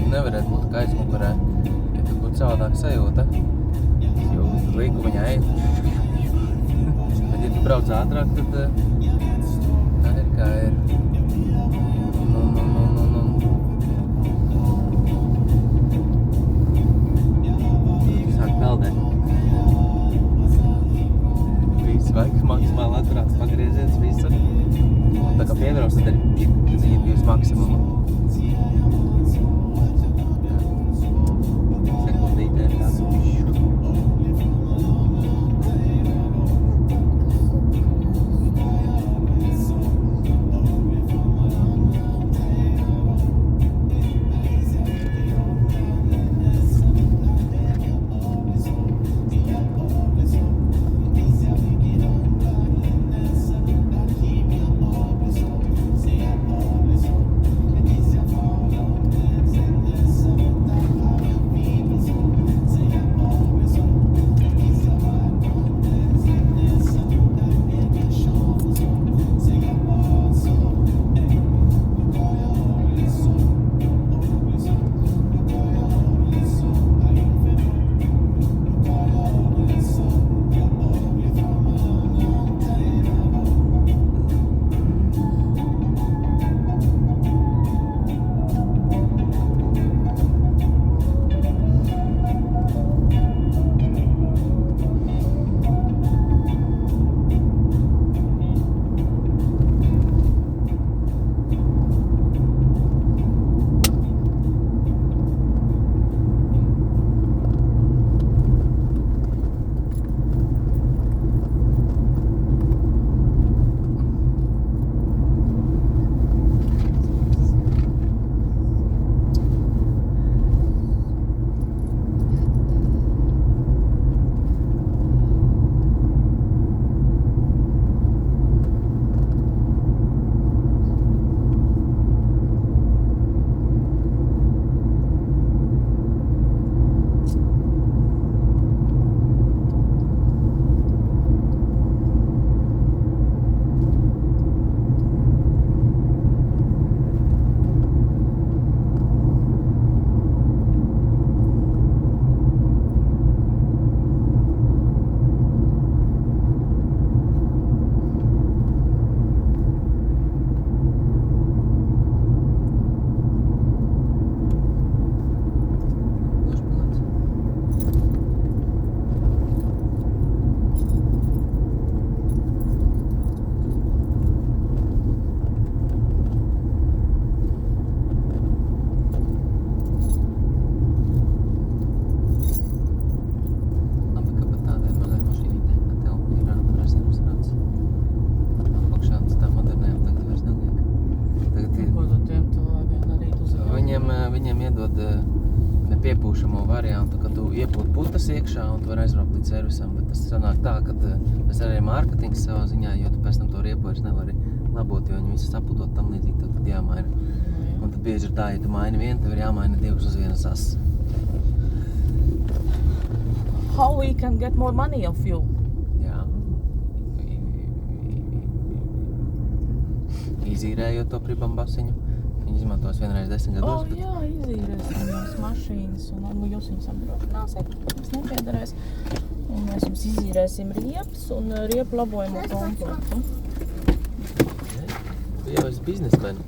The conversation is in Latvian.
nevarētu būt kā aizmugurē, ja tur būtu savādāk sajūta. Jo liku viņa eit. Bet, ja tu brauc ātrāk, tad tā ir kā ir. Tu sāk peldēt. Visu vajag maksimāli atbrauc, pagriezies visu. Un tā kā piebrauc, tad arī dzīvi jūs maksimumu. Sekundītē ir tā. Viņiem iedod piepūšamo variantu, ka tu iepūt putas iekšā un tu vari aizbraukt līdz servisam, bet tas sanāk tā, ka tas arī mārketings savā ziņā, jo tu pēc tam to riepu vairs nevari labot, jo viņi visu saputot tam līdzīgi, tad jāmaina. Un tad bieži ir tā, ja tu maini vienu, tev ir jāmaina divas uz vienas asas. How we can get more money of you? Jā. Izīrējot to pribambasiņu. Viņi izmantos vienreiz 10 gados. Jā, izīrēsim tās mašīnas un jūs viņus apdrošināsiet, mums nepiederēs. Un mēs jums izīrēsim riepas un riepu labojumu komplektu. Tu jau esi biznesmeni.